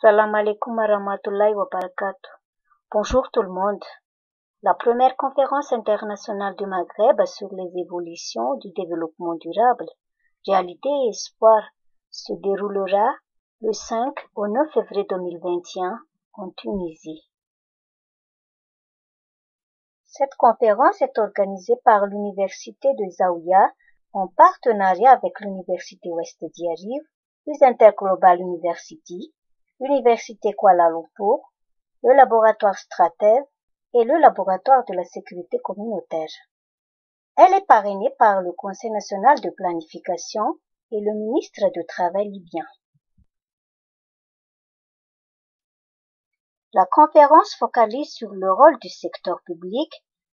Salam alaikum wa rahmatullahi wa barakatuh. Bonjour tout le monde. La première conférence internationale du Maghreb sur les évolutions du développement durable, réalité et espoir, se déroulera le 5 au 9 février 2021 en Tunisie. Cette conférence est organisée par l'Université de Zaouia en partenariat avec l'Université Ouest d'Yariv, plus Interglobal University, l'Université Kuala Lumpur, le laboratoire Stratev et le laboratoire de la sécurité communautaire. Elle est parrainée par le Conseil national de planification et le ministre du Travail libyen. La conférence focalise sur le rôle du secteur public,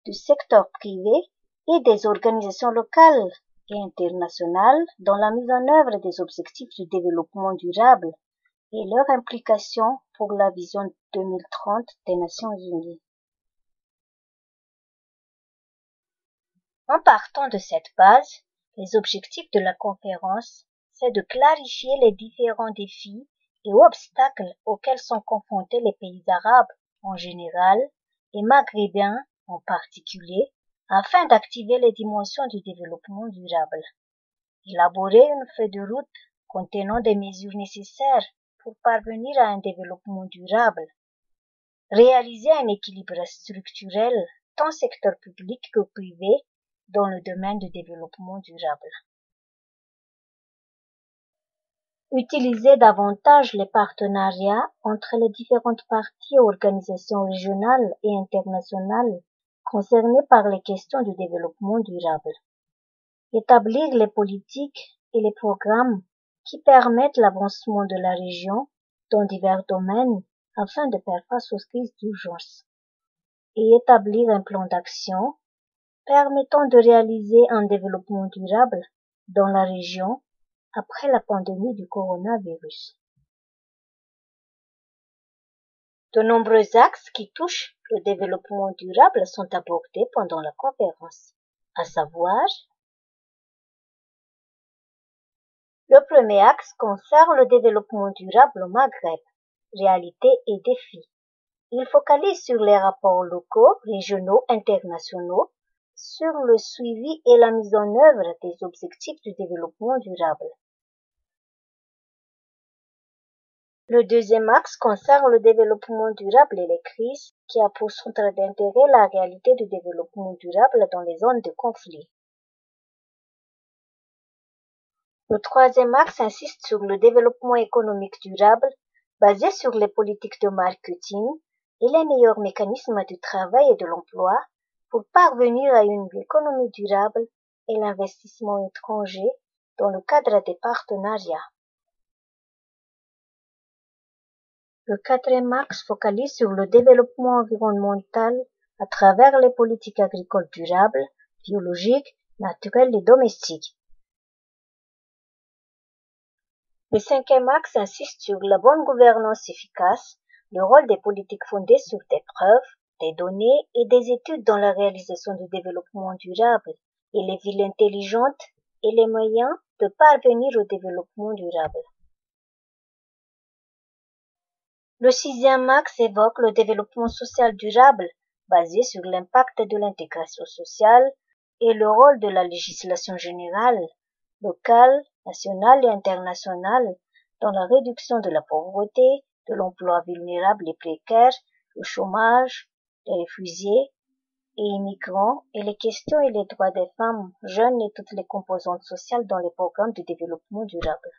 du secteur privé et des organisations locales et internationales dans la mise en œuvre des objectifs du développement durable et leur implication pour la vision 2030 des Nations Unies. En partant de cette base, les objectifs de la conférence, c'est de clarifier les différents défis et obstacles auxquels sont confrontés les pays arabes en général et maghrébins en particulier, afin d'activer les dimensions du développement durable. Élaborer une feuille de route contenant des mesures nécessaires pour parvenir à un développement durable. Réaliser un équilibre structurel tant secteur public que privé dans le domaine du développement durable. Utiliser davantage les partenariats entre les différentes parties et organisations régionales et internationales concernées par les questions du développement durable. Établir les politiques et les programmes qui permettent l'avancement de la région dans divers domaines afin de faire face aux crises d'urgence. Et établir un plan d'action permettant de réaliser un développement durable dans la région après la pandémie du coronavirus. De nombreux axes qui touchent le développement durable sont abordés pendant la conférence, à savoir le premier axe concerne le développement durable au Maghreb, réalité et défis. Il focalise sur les rapports locaux, régionaux, internationaux, sur le suivi et la mise en œuvre des objectifs du développement durable. Le deuxième axe concerne le développement durable et les crises, qui a pour centre d'intérêt la réalité du développement durable dans les zones de conflit. Le troisième axe insiste sur le développement économique durable, basé sur les politiques de marketing et les meilleurs mécanismes du travail et de l'emploi pour parvenir à une économie durable et l'investissement étranger dans le cadre des partenariats. Le quatrième axe focalise sur le développement environnemental à travers les politiques agricoles durables, biologiques, naturelles et domestiques. Le cinquième axe insiste sur la bonne gouvernance efficace, le rôle des politiques fondées sur des preuves, des données et des études dans la réalisation du développement durable, et les villes intelligentes et les moyens de parvenir au développement durable. Le sixième axe évoque le développement social durable, basé sur l'impact de l'intégration sociale et le rôle de la législation générale, locale, nationale et internationale dans la réduction de la pauvreté, de l'emploi vulnérable et précaire, le chômage, les réfugiés et immigrants et les questions et les droits des femmes, jeunes et toutes les composantes sociales dans les programmes de développement durable.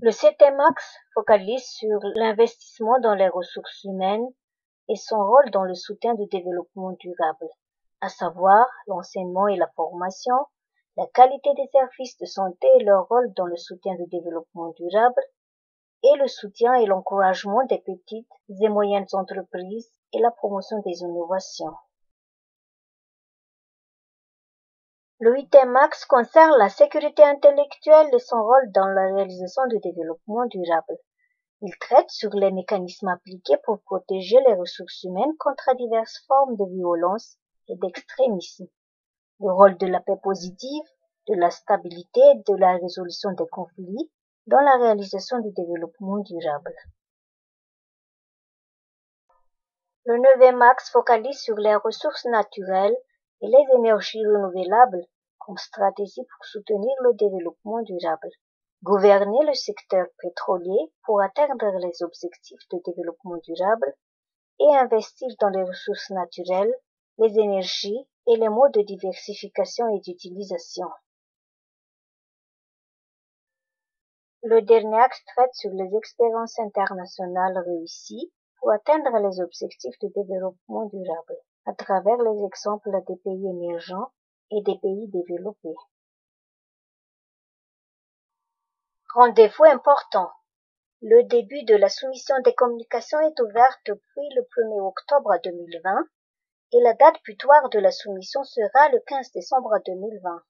Le septième axe focalise sur l'investissement dans les ressources humaines et son rôle dans le soutien du développement durable, à savoir l'enseignement et la formation, la qualité des services de santé et leur rôle dans le soutien du développement durable, et le soutien et l'encouragement des petites et moyennes entreprises et la promotion des innovations. Le huitième axe concerne la sécurité intellectuelle et son rôle dans la réalisation du développement durable. Il traite sur les mécanismes appliqués pour protéger les ressources humaines contre diverses formes de violence et d'extrémisme, le rôle de la paix positive, de la stabilité et de la résolution des conflits, dans la réalisation du développement durable. Le 9e axe focalise sur les ressources naturelles et les énergies renouvelables comme stratégie pour soutenir le développement durable. Gouverner le secteur pétrolier pour atteindre les objectifs de développement durable et investir dans les ressources naturelles, les énergies et les modes de diversification et d'utilisation. Le dernier axe traite sur les expériences internationales réussies pour atteindre les objectifs de développement durable à travers les exemples des pays émergents et des pays développés. Rendez-vous important. Le début de la soumission des communications est ouvert depuis le 1er octobre 2020 et la date butoir de la soumission sera le 15 décembre 2020.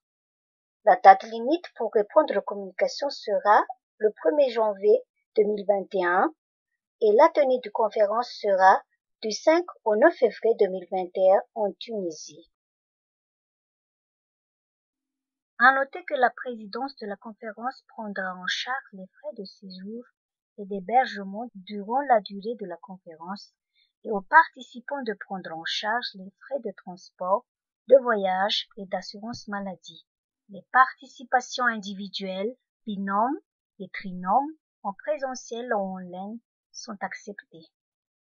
La date limite pour répondre aux communications sera le 1er janvier 2021 et la tenue de conférence sera du 5 au 9 février 2021 en Tunisie. À noter que la présidence de la conférence prendra en charge les frais de séjour et d'hébergement durant la durée de la conférence et aux participants de prendre en charge les frais de transport, de voyage et d'assurance maladie. Les participations individuelles, binômes et trinômes en présentiel ou en ligne sont acceptées.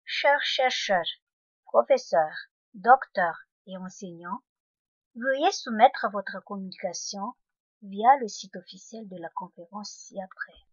Chers chercheurs, professeurs, docteurs et enseignants, veuillez soumettre votre communication via le site officiel de la conférence ci-après.